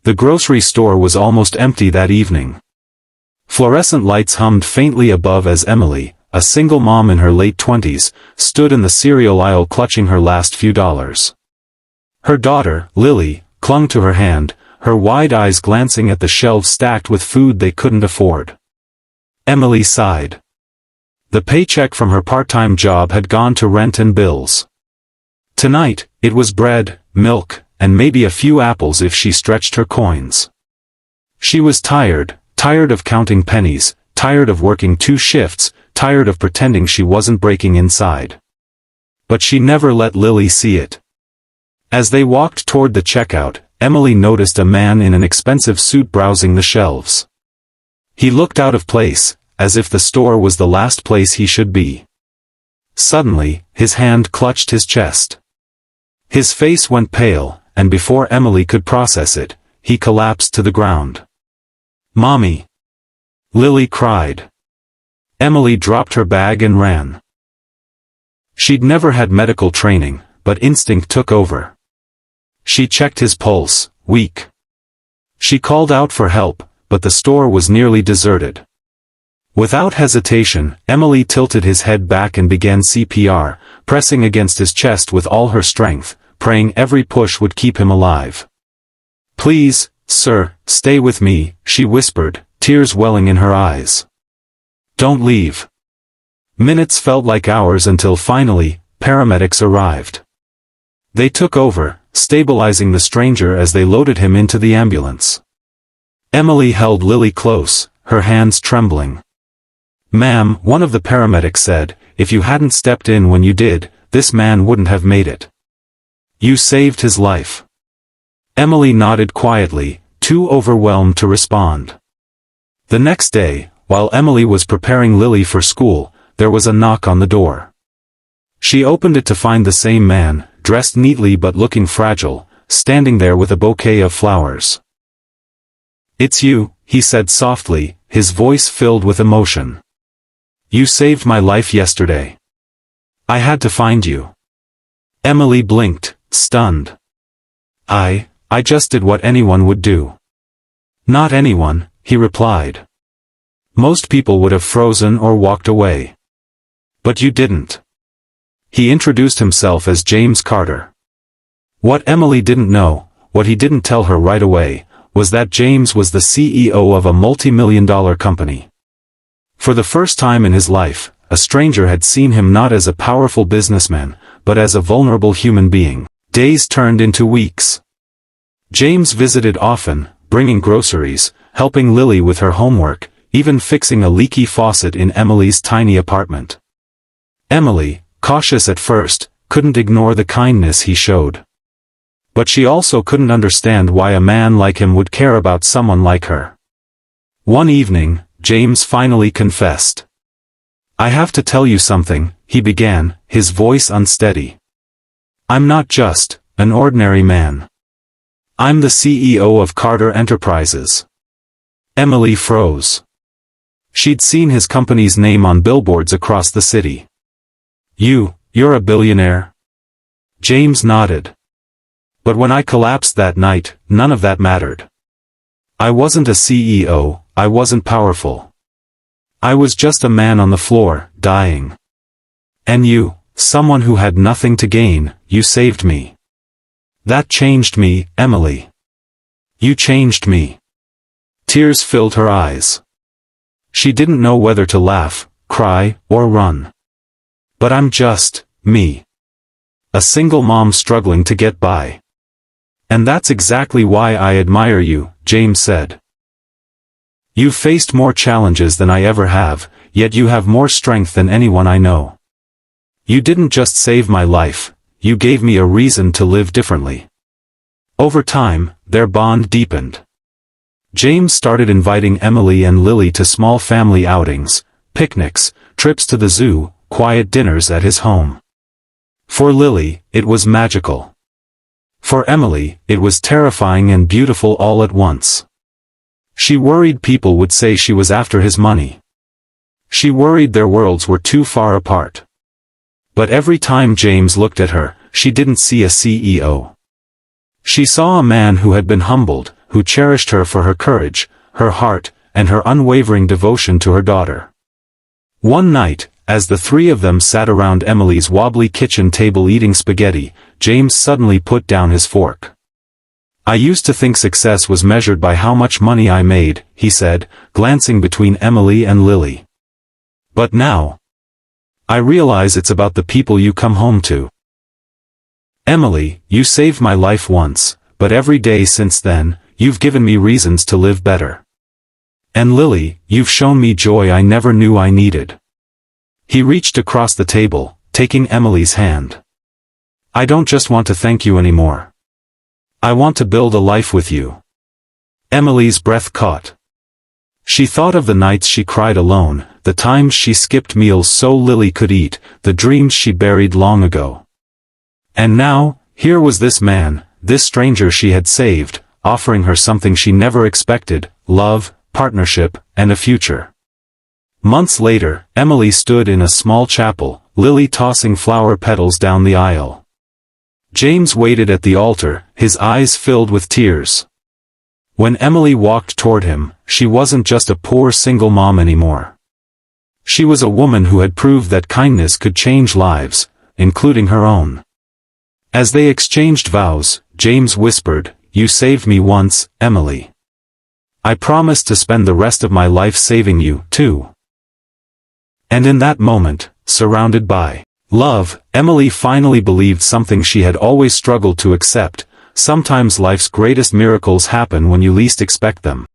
The grocery store was almost empty that evening. Fluorescent lights hummed faintly above as Emily, a single mom in her late 20s, stood in the cereal aisle clutching her last few dollars. Her daughter, Lily, clung to her hand, her wide eyes glancing at the shelves stacked with food they couldn't afford. Emily sighed. The paycheck from her part-time job had gone to rent and bills. Tonight, it was bread, milk, and maybe a few apples if she stretched her coins. She was tired of counting pennies, tired of working 2 shifts, tired of pretending she wasn't breaking inside. But she never let Lily see it. As they walked toward the checkout, Emily noticed a man in an expensive suit browsing the shelves. He looked out of place, as if the store was the last place he should be. Suddenly, his hand clutched his chest. His face went pale, and before Emily could process it, he collapsed to the ground. "Mommy!" Lily cried. Emily dropped her bag and ran. She'd never had medical training, but instinct took over. She checked his pulse, weak. She called out for help, but the store was nearly deserted. Without hesitation, Emily tilted his head back and began CPR, pressing against his chest with all her strength, praying every push would keep him alive. "Please, sir, stay with me," she whispered, tears welling in her eyes. "Don't leave." Minutes felt like hours until finally, paramedics arrived. They took over, stabilizing the stranger as they loaded him into the ambulance. Emily held Lily close, her hands trembling. "Ma'am," one of the paramedics said, "if you hadn't stepped in when you did, this man wouldn't have made it. You saved his life." Emily nodded quietly, too overwhelmed to respond. The next day, while Emily was preparing Lily for school, there was a knock on the door. She opened it to find the same man, dressed neatly but looking fragile, standing there with a bouquet of flowers. "It's you," he said softly, his voice filled with emotion. "You saved my life yesterday. I had to find you." Emily blinked, stunned. I just did what anyone would do." "Not anyone," he replied. "Most people would have frozen or walked away. But you didn't." He introduced himself as James Carter. What Emily didn't know, what he didn't tell her right away, was that James was the CEO of a multi-million-dollar company. For the first time in his life, a stranger had seen him not as a powerful businessman, but as a vulnerable human being. Days turned into weeks. James visited often, bringing groceries, helping Lily with her homework, even fixing a leaky faucet in Emily's tiny apartment. Emily, cautious at first, couldn't ignore the kindness he showed. But she also couldn't understand why a man like him would care about someone like her. One evening, James finally confessed. "I have to tell you something," he began, his voice unsteady. "I'm not just an ordinary man. I'm the CEO of Carter Enterprises." Emily froze. She'd seen his company's name on billboards across the city. You're a billionaire?" James nodded. "But when I collapsed that night, none of that mattered. I wasn't a CEO, I wasn't powerful. I was just a man on the floor, dying. And you, someone who had nothing to gain, you saved me. That changed me, Emily. You changed me." Tears filled her eyes. She didn't know whether to laugh, cry, or run. "But I'm just me. A single mom struggling to get by. And that's exactly why I admire you," James said. "You've faced more challenges than I ever have, yet you have more strength than anyone I know. You didn't just save my life, you gave me a reason to live differently." Over time, their bond deepened. James started inviting Emily and Lily to small family outings, picnics, trips to the zoo, quiet dinners at his home. For Lily, it was magical. For Emily, it was terrifying and beautiful all at once. She worried people would say she was after his money. She worried their worlds were too far apart. But every time James looked at her, she didn't see a CEO. She saw a man who had been humbled, who cherished her for her courage, her heart, and her unwavering devotion to her daughter. One night, as the three of them sat around Emily's wobbly kitchen table eating spaghetti, James suddenly put down his fork. "I used to think success was measured by how much money I made," he said, glancing between Emily and Lily. "But now, I realize it's about the people you come home to. Emily, you saved my life once, but every day since then, you've given me reasons to live better. And Lily, you've shown me joy I never knew I needed." He reached across the table, taking Emily's hand. "I don't just want to thank you anymore. I want to build a life with you." Emily's breath caught. She thought of the nights she cried alone, the times she skipped meals so Lily could eat, the dreams she buried long ago. And now, here was this man, this stranger she had saved, offering her something she never expected: love, partnership, and a future. Months later, Emily stood in a small chapel, Lily tossing flower petals down the aisle. James waited at the altar, his eyes filled with tears. When Emily walked toward him, she wasn't just a poor single mom anymore. She was a woman who had proved that kindness could change lives, including her own. As they exchanged vows, James whispered, "You saved me once, Emily. I promise to spend the rest of my life saving you, too." And in that moment, surrounded by love, Emily finally believed something she had always struggled to accept: sometimes life's greatest miracles happen when you least expect them.